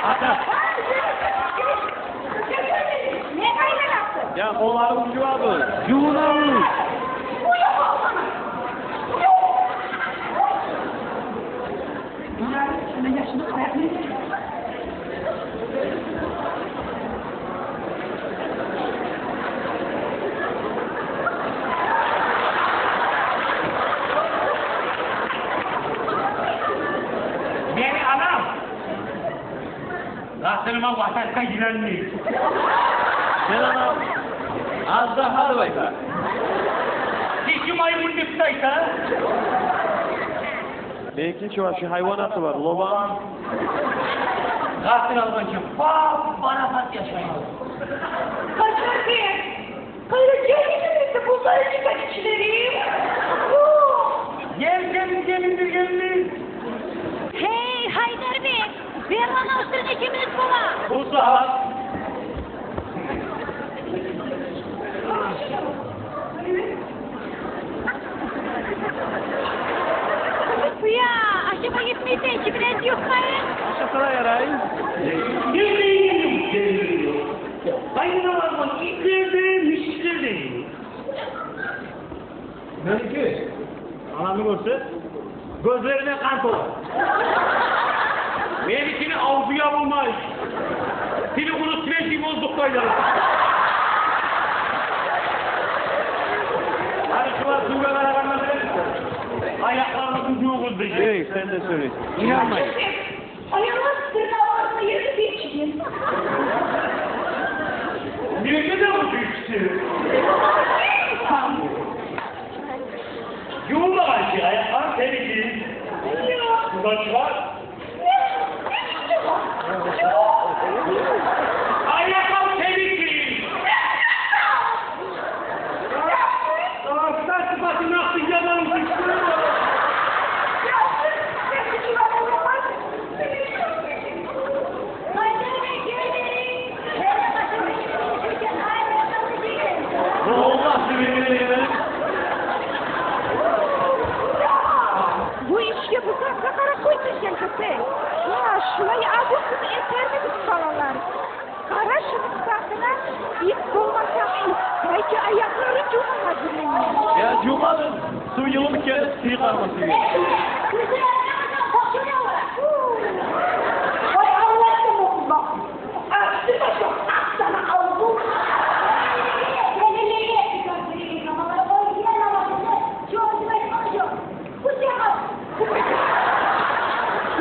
Ata. Ne kaynağı? Ya kolları ucu vardı. Yuvuna vur. Beni anam. Rahatlarıma vatanka girenli. Sen ana az da hadi bayka. Dişi maymun nüftaysa. Belki şu hayvanatı var. Loban. Rahatlar albancım. Bana pat yaşayın. Kaçar Bey. Hayır gelmedi bunları çıkar içleri. Gelin. Hey Haydar Bey. Ver bana üstüne ikimiz kola. Bu saat. Ya aşama gitmeyse ikimiz yok hayır. Aşağıda yarayın. Geliyorum. Bayrağı iplerde, mişlerde. Melike, anamı görse, gözlerine kan kolar. Melike'ni avcıya bulmaz. Seni unutmayacağım bozduk bayrağı. Hadi şu an suyla beraber ayaklarını kucuğumuz diyecek. Hey sen de söyle. İnanmayın. Ayağına tırnağına yeri bir çiğin. Nerede de bu büyüksün? Yolda ayşe ayaklar tehlikeli. Buradan çıkar. Ayaklar tehlikeli. Savaşlar sıfatını aksın yalan düştü. Bu olmaz birbirine. Bu iş yapılsa kara koydun sen köpeğe. Ya şurayı alıyorsun yeter mi bu salalar? Kara şunun saatine ip bulmasam belki ayakları cumaladı beni. Ya cumalın su yılıp gelip suyu karması gibi. Vay Allah'ım bak. Açtı da çok sana aldım.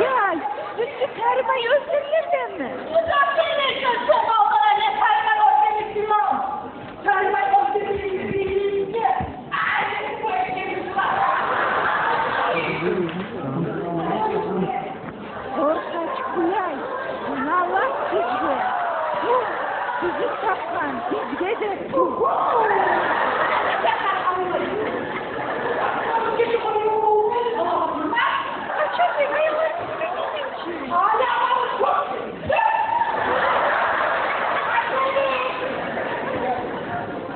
Ya sütlü termayı özlerlerden mi? Uzaklarlarsa çok almalar ne termay özlemişsin lan. Termay özlemişsin. Ailesi böyle Ortaç kuyay, nalak sizce. Bu, sizi kaplan, bizde de bu. Kaçır bir hayvan benim için.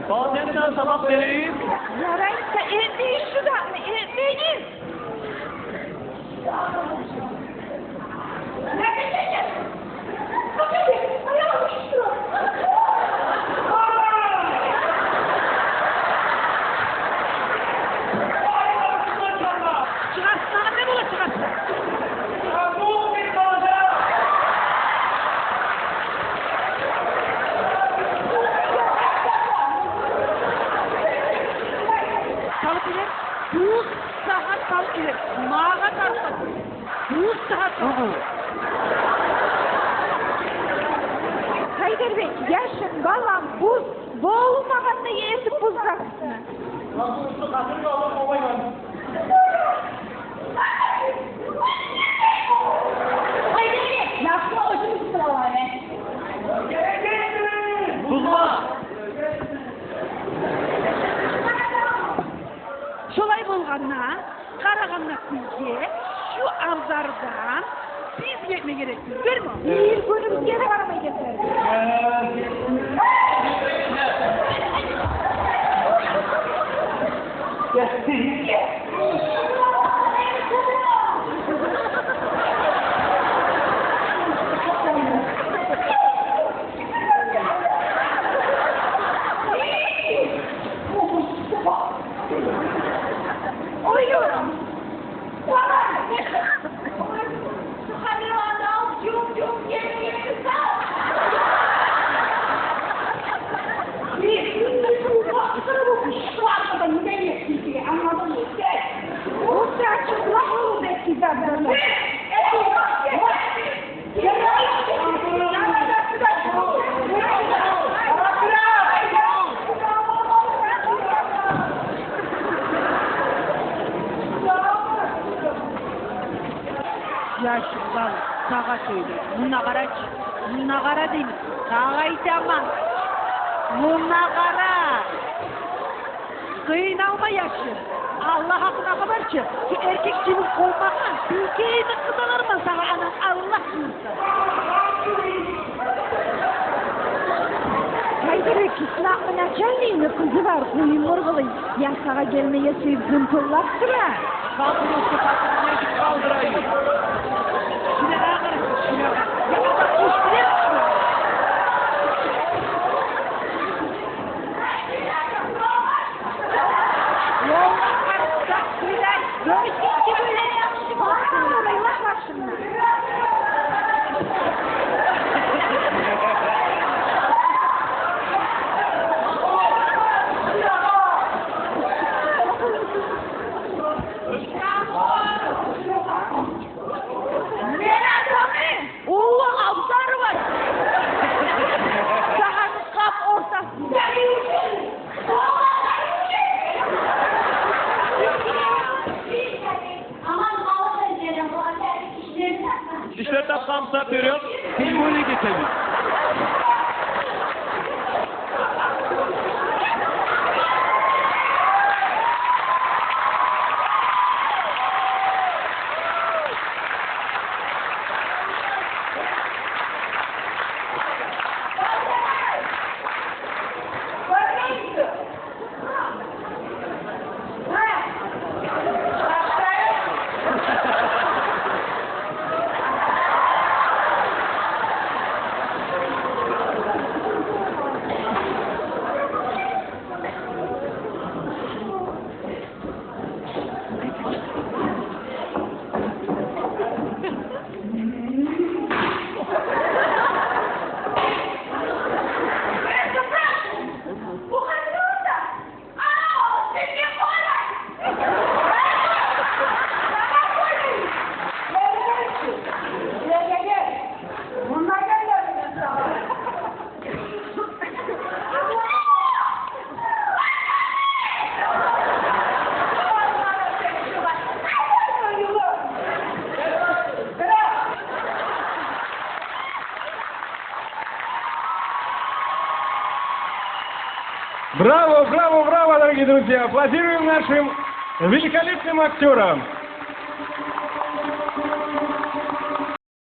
Bazen'den sabah vereyim. Yaraysa evdeyiz şuradan mı? Evdeyiz. Çıkarsana ne olur çıkarsana. Kalkılır, 100 saat kalkılır, mağa kalkılır, 100 saat kalkılır. Haydar Bey, yaşın, balan, buz, boğulmadan da yersin buzdağısını. Haydar Bey, lafına acımışsın ama ne? Buzma. Şolay bolğandan, Karaganla Külke, şu avzardan biz gitme gerektir, değil mi? Bir günümüz geri varmaya getir. Yes, Oynuyorum. Şu kameralarını al, yum yerine sal. Şu arkada neden yetişti? Anladın mı? O serçin lafı belki zaten. Yaşlılar sağa söyle. Munagara değil. Sağa aytamam. Munagara. Kıynalma yaşı. Allah hakkına kadar ki şu erkekçinin olmadan bilgeğini kıdanır mı sana anam Allah insan. Haydi ikisini aklına çelliğini kızı var kuyun murgulu. Ya sağa gelmeye sevdim pırlattırı. Kalkın sıfatını ne git kaldırayım. Şuna ağırız şuna. Ya bak üstüne mi? İşlerden samsak veriyor. Filmini getirdim. Браво, браво, браво, дорогие друзья! Аплодируем нашим великолепным актерам!